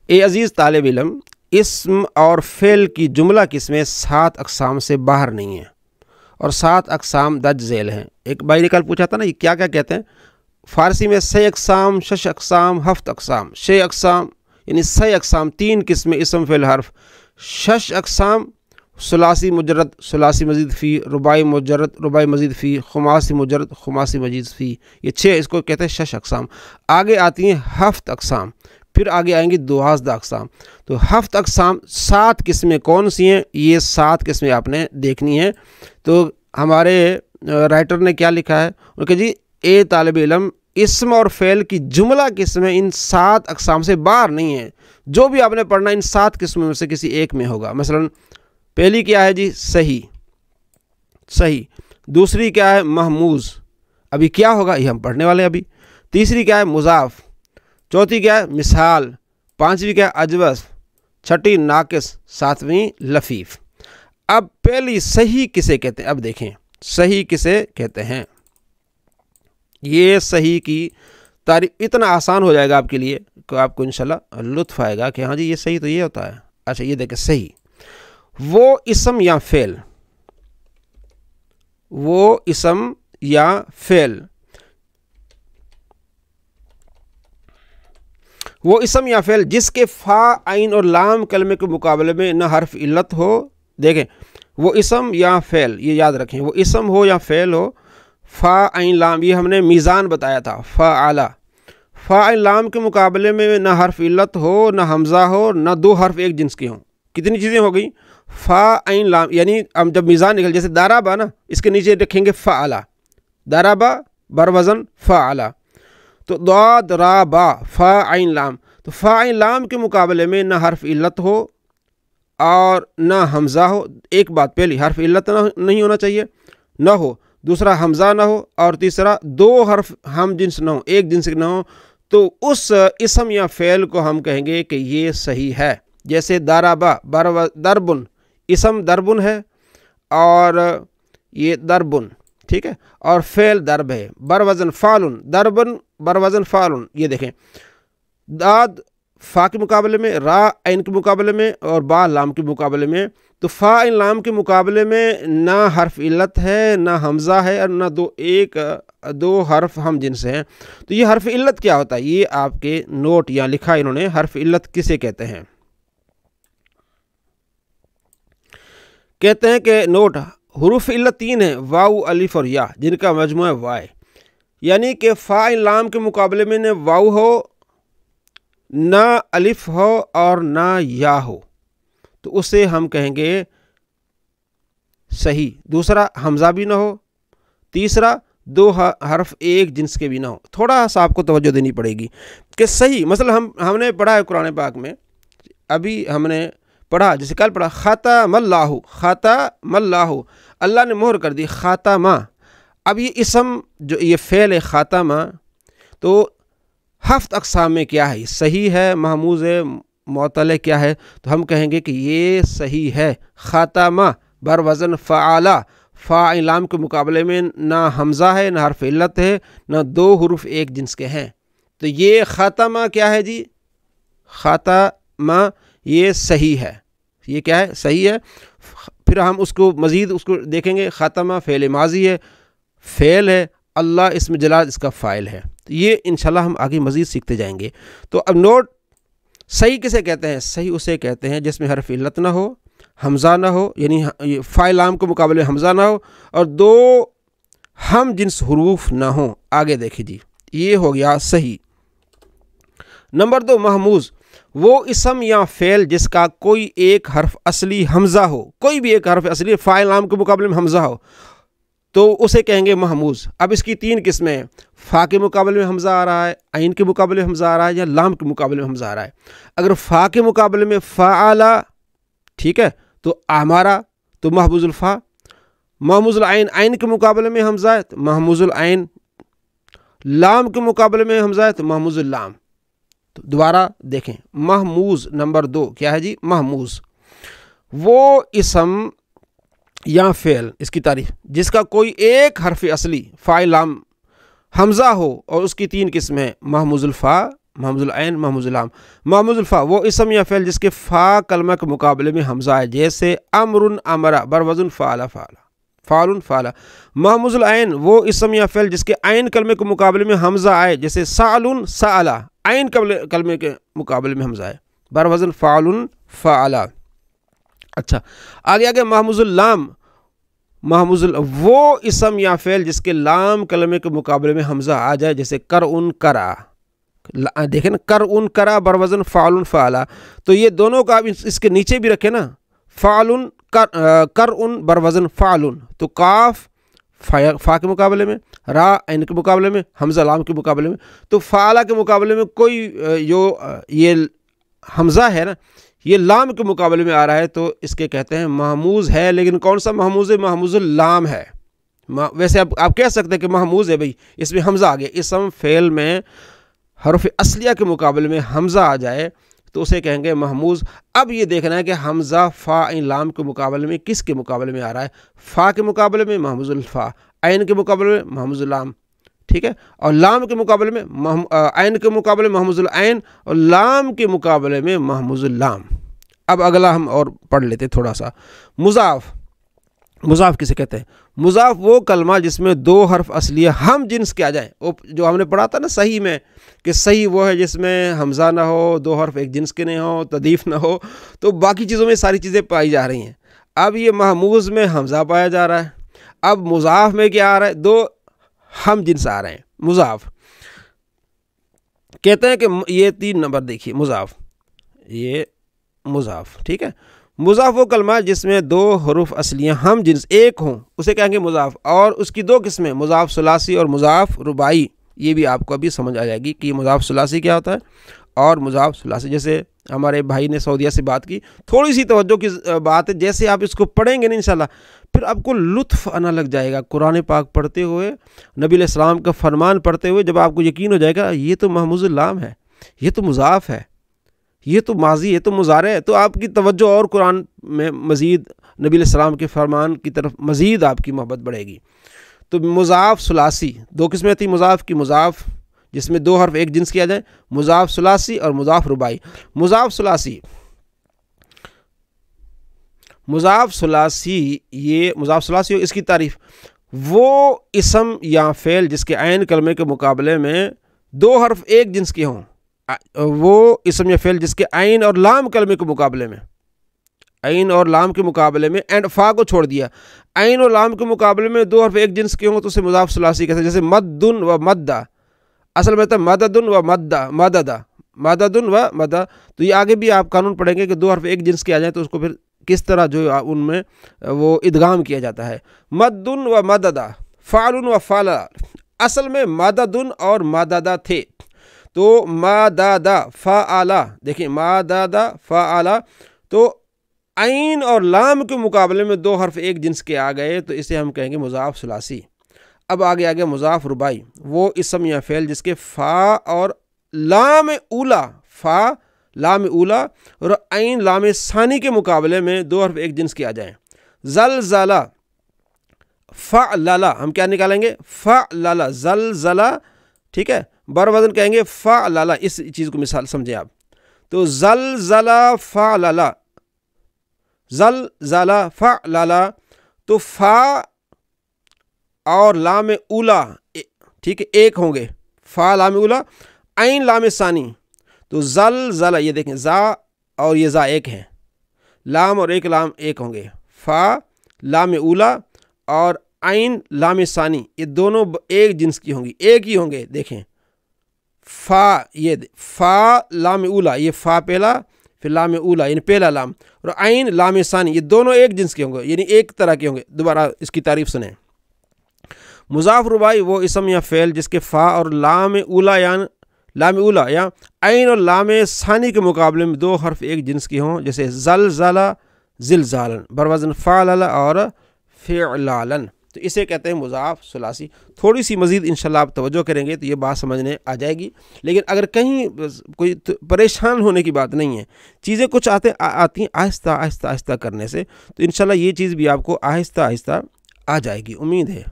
اے عزیز طالب علم، اسم اور فعل کی جملہ قسمیں 7 اقسام سے باہر نہیں ہیں اور 7 اقسام درج ذیل ہیں۔ ایک بھائی نے کل پوچھا تھا نا یہ کیا کیا کہتے ہیں، فارسی میں 6 اقسام، 6 اقسام، 7 اقسام، 6 اقسام یعنی 6 اقسام، 3 قسمیں اسم فعل حرف، 6 اقسام ثلاثی مجرد، ثلاثی مزید فی، رباعی مجرد، رباعی مزید فی، خماسی مجرد، خماسی مزید فی، یہ 6 اس کو کہتے ہیں 6 اقسام۔ آگے آتی ہیں 7 اقسام، پھر آگے آئیں گی 12 اقسام۔ تو 7 اقسام 7 قسمیں کون سی ہیں، یہ 7 قسمیں آپ نے دیکھنی ہیں۔ تو ہمارے رائٹر نے کیا لکھا ہے، انہوں نے کہا جی اے طالب علم، اسم اور فعل کی جملہ قسمیں ان 7 اقسام سے باہر نہیں ہیں، جو بھی آپ نے پڑھنا ان 7 قسموں میں سے کسی ایک میں ہوگا۔ مثلا پہلی کیا ہے جی، صحیح، صحیح۔ دوسری کیا ہے، محموز، ابھی کیا ہوگا یہ ہم پڑھنے والے ہیں ابھی۔ تیسری کیا ہے، مضاف۔ چوتھی کیا ہے، مثال۔ پانچویں کیا ہے، اجوف۔ چھٹی ناقص۔ ساتویں لفیف۔ اب پہلی صحیح کسے کہتے ہیں، اب دیکھیں صحیح کسے کہتے ہیں۔ یہ صحیح کی تعریف اتنا آسان ہو جائے گا آپ کے لیے کہ آپ کو انشاءاللہ لطف آئے گا کہ ہاں جی یہ صحیح تو یہ ہوتا ہے۔ اچھا یہ دیکھیں، صحیح وہ اسم یا فعل، وہ اسم یا فعل، وہ اسم یا فعل جس کے فا، عین اور لام کلمے کے مقابلے میں نہ حرف علت ہو۔ دیکھیں وہ اسم یا فعل، یہ یاد رکھیں، وہ اسم ہو یا فعل ہو، فا، عین، لام، یہ ہم نے میزان بتایا تھا، فعلا، فا، عین، لام کے مقابلے میں نہ حرف علت ہو، نہ حمزہ ہو، نہ 2 حرف ایک جنس کے ہوں۔ کتنی چیزیں ہو گئی، فا، عین، لام، یعنی ہم جب میزان نکل، جیسے دارابا نا، اس کے نیچے رکھیں گے فعلا، دارابا بر وزن فعلا، تو ضاد را با، فا، عین، لام، تو فا، عین، لام کے مقابلے میں نہ حرف علت ہو اور نہ حمزہ ہو۔ ایک بات، پہلی حرف علت نہیں ہونا چاہیے، نہ ہو، دوسرا حمزہ نہ ہو، اور تیسرا 2 حرف ہم جنس نہ ہو، ایک جنس نہ ہو، تو اس اسم یا فعل کو ہم کہیں گے کہ یہ صحیح ہے۔ جیسے دارابا، دربن، اسم دربن ہے اور یہ دربن، ٹھیک ہے، اور فعل درب ہے، بر وزن فعلن، دربن بر وزن فعلن۔ یہ دیکھیں داد فا کے مقابلے میں، را عین کے مقابلے میں، اور با لام کے مقابلے میں، تو فا، عین، لام کے مقابلے میں نہ حرف علت ہے، نہ حمزہ ہے، اور نہ 2 حرف ہم جنس ہیں۔ تو یہ حرف علت کیا ہوتا ہے، یہ آپ کے نوٹ یہاں لکھا انہوں نے، حرف علت کسے کہتے ہیں۔ کہتے ہیں کہ نوٹ، حروف علت 3 ہیں، واو، الف اور یا، جن کا مجموعہ وائے، یعنی کہ فا، عین، لام کے مقابلے میں نہ واو ہو، نہ الف ہو اور نہ یا ہو، تو اسے ہم کہیں گے صحیح۔ دوسرا حمزہ بھی نہ ہو، تیسرا 2 حرف ایک جنس کے بھی نہ ہو۔ تھوڑا سا آپ کو توجہ دینی پڑے گی کہ صحیح، مثلا ہم نے پڑھا ہے قرآن پاک میں، ابھی ہم نے پڑھا، جیسے کل پڑھا خاتم اللہ، خاتم اللہ، اللہ نے مہر کر دی، خاتمہ۔ اب یہ اسم جو یہ فعل ہے خاتمہ، تو 7 اقسام میں کیا ہے، صحیح ہے، محموز ہے، معطل ہے، کیا ہے، تو ہم کہیں گے کہ یہ صحیح ہے۔ خاتمہ بر وزن فعلا، فا، عین، لام کے مقابلے میں نہ حمزہ ہے، نہ حرف علت ہے، نہ 2 حروف ایک جنس کے ہیں، تو یہ خاتمہ کیا ہے جی، خاتمہ یہ صحیح ہے، یہ کیا ہے، صحیح ہے۔ پھر ہم اس کو مزید اس کو دیکھیں گے، خاتمہ فعل ماضی ہے، فعل ہے، اللہ اسم جلال اس کا فاعل ہے، تو یہ انشاءاللہ ہم آگے مزید سیکھتے جائیں گے۔ تو اب نوٹ، صحیح کسے کہتے ہیں، صحیح اسے کہتے ہیں جس میں حرف علت نہ ہو، حمزہ نہ ہو، یعنی فاعل لام کے مقابلے میں حمزہ نہ ہو، اور 2 ہم جنس حروف نہ ہوں۔ آگے دیکھیں جی، یہ ہو گیا صحیح۔ نمبر 2، محموز، وہ اسم یا فعل جس کا کوئی ایک حرف اصلی حمزہ ہو، کوئی بھی ایک حرف اصلی فاعل لام کے مقابلے میں حمزہ ہو، تو اسے کہیں گے محموز۔ اب اس کی 3 قسمیں ہیں، فا کے مقابلے میں حمزہ آ رہا ہے، عین کے مقابلے میں حمزہ آ رہا ہے، یا لام کے مقابلے میں حمزہ آ رہا ہے۔ اگر فا کے مقابلے میں فعلا، ٹھیک ہے، تو ہمارا تو محموز الفا، محموز العین، عین کے مقابلے میں حمزہ ہے تو محموز العین، لام کے مقابلے میں حمزہ ہے تو محموز اللام۔ تو دوبارہ دیکھیں، محموز نمبر 2 کیا ہے جی، محموز وہ اسم یا فعل، اس کی تعریف، جس کا کوئی ایک حرف اصلی فاعل لام حمزہ ہو، اور اس کی 3 قسمیں، محموز الفا، محموز العین محموز اللام. محموز الفا وہ اسم یا فعل جس کے فا کلمہ کے مقابلے میں حمزہ ہے، جیسے امر امرا بروزن فعل فعل فعل فعل. محموز العین وہ اسم یا فعل جس کے عین کلمے کے مقابلے میں حمزہ آئے، جیسے سعل سعل عین کلمے کے مقابلے میں حمزہ ہے بروزن فعل فعل. اچھا آگے محموز اللام وہ اسم یا فعل جس کے لام کلمے کے مقابلے میں حمزہ آ جائے، جیسے کرا. دیکھیں نا کرا بروزن فعل فعل. تو یہ دونوں کا آپ اس کے نیچے بھی رکھیں نا، فعل بروزن فعل. تو کاف فا کے مقابلے میں، را عین کے مقابلے میں، حمزہ لام کے مقابلے میں. تو فعلہ کے مقابلے میں کوئی جو یہ حمزہ ہے نا یہ لام کے مقابلے میں آ رہا ہے، تو اس کے کہتے ہیں محموز ہے. لیکن کون سا محموز ہے؟ محموز اللام ہے. ویسے آپ کہہ سکتے ہیں کہ محموز ہے بھئی اس میں حمزہ آ گیا. اسم فعل میں حرف اصلیہ کے مقابلے میں حمزہ آ جائے تو اسے کہیں گے محموز. اب یہ دیکھنا ہے کہ حمزہ فا عین لام کے مقابلے میں کس کے مقابلے میں آ رہا ہے. فا کے مقابلے میں محموز الفا، عین کے مقابلے میں محموز اللام، ٹھیک ہے، اور لام کے مقابلے میں عین کے مقابلے میں محموز العین اور لام کے مقابلے میں محموز اللام. اب اگلا ہم اور پڑھ لیتے تھوڑا سا. مضاف کسے کہتے ہیں؟ مضاف وہ کلمہ جس میں دو حرف اصلیہ ہم جنس کے آ جائیں. وہ جو ہم نے پڑھا تھا نا صحیح میں کہ صحیح وہ ہے جس میں حمزہ نہ ہو، دو حرف ایک جنس کے نہیں ہو، تضعیف نہ ہو. تو باقی چیزوں میں ساری چیزیں پائی جا رہی ہیں. اب یہ محموز میں حمزہ پایا جا رہا ہے. اب مضاف میں کیا آ رہا ہے؟ دو ہم جنس آ رہے ہیں. مضاف کہتے ہیں کہ یہ 3 نمبر دیکھیے مضاف ٹھیک ہے. مضاف وہ کلمہ جس میں دو حروف اصلیاں ہم جنس ایک ہوں اسے کہیں گے مضاف. اور اس کی 2 قسمیں، مضاف ثلاثی اور مضاف رباعی. یہ بھی آپ کو ابھی سمجھ آ جائے گی کہ مضاف ثلاثی کیا ہوتا ہے اور مضاف ثلاثی. جیسے ہمارے بھائی نے سعودیہ سے بات کی، تھوڑی سی توجہ کی بات ہے. جیسے آپ اس کو پڑھیں گے نا انشاءاللہ پھر آپ کو لطف آنا لگ جائے گا. قرآن پاک پڑھتے ہوئے، نبی علیہ السلام کا فرمان پڑھتے ہوئے جب آپ کو یقین ہو جائے گا یہ تو محموز اللام ہے، یہ تو مضاف ہے، یہ تو ماضی ہے، تو مضارع ہے، تو آپ کی توجہ اور قرآن میں مزید نبی علیہ السلام کے فرمان کی طرف مزید آپ کی محبت بڑھے گی. تو مضاف ثلاثی 2 قسمیں تھیں مضاف کی. مضاف جس میں 2 حرف ایک جنس کیا جائے، مضاف ثلاثی اور مضاف رباعی. مضاف ثلاثی اس کی تعریف وہ اسم یا فعل جس کے عین کلمے کے مقابلے میں 2 حرف ایک جنس کے ہوں. وہ اسم یا فعل جس کے عین اور لام کلمے کے مقابلے میں، عین اور لام کے مقابلے میں اینڈ فا کو چھوڑ دیا، عین اور لام کے مقابلے میں 2 حرف ایک جنس کے ہوں تو اسے مضاف ثلاثی کہتے ہیں. جیسے مدن و مدہ، اصل میں ہوتا ہے مددن و مدہ، مددن و مدہ. تو یہ آگے بھی آپ قانون پڑھیں گے کہ 2 حرف ایک جنس کے آ جائیں تو اس کو پھر کس طرح جو ان میں وہ ادغام کیا جاتا ہے. مدن و مددہ، فعل و فعلا. اصل میں مددن اور مددہ تھے تو مددہ فعلا. دیکھیں مددہ فعلا، تو عین اور لام کے مقابلے میں 2 حرف ایک جنس کے آ گئے تو اسے ہم کہیں گے مضاف ثلاثی. اب آگے مضاف رباعی وہ اسم یا فعل جس کے فا اور لام اولا، فا لام اولا اور عین لام ثانی کے مقابلے میں 2 حرف ایک جنس کے آ جائیں. زلزلہ، فعللا، ہم کیا نکالیں گے؟ فعللا، زلزلہ، ٹھیک ہے، بر وزن کہیں گے فعللا. اس چیز کو مثال سمجھیں آپ. تو زلزلہ فعللا، زلزلہ فعللا. تو فا اور لام اولا ٹھیک ہے ایک ہوں گے، فا لام اولا، عین لام ثانی. تو زلزلہ، یہ دیکھیں زا اور یہ زا ایک ہیں، لام اور ایک لام ایک ہوں گے. فا لام اولا اور عین لام ثانی یہ دونوں ایک جنس کی ہوں گی، ایک ہی ہوں گے. دیکھیں فا، یہ فا لام اولا، یہ فا پہلا پھر لام اولا یعنی پہلا لام، اور عین لام ثانی یہ دونوں ایک جنس کے ہوں گے، یعنی ایک طرح کے ہوں گے. دوبارہ اس کی تعریف سنیں. مضاف رباعی وہ اسم یا فعل جس کے فا اور لام اولا یا عین اور لام ثانی کے مقابلے میں 2 حرف ایک جنس کے ہوں. جیسے زلزلہ، زلزالن، بروزن فعللا اور فعلالن. تو اسے کہتے ہیں مضاف ثلاثی. تھوڑی سی مزید انشاءاللہ آپ توجہ کریں گے تو یہ بات سمجھنے آ جائے گی. لیکن اگر کہیں کوئی پریشان ہونے کی بات نہیں ہے، چیزیں کچھ آتی ہیں آہستہ آہستہ کرنے سے، تو انشاءاللہ یہ چیز بھی آپ کو آہستہ آہستہ آ جائے گی، امید ہے.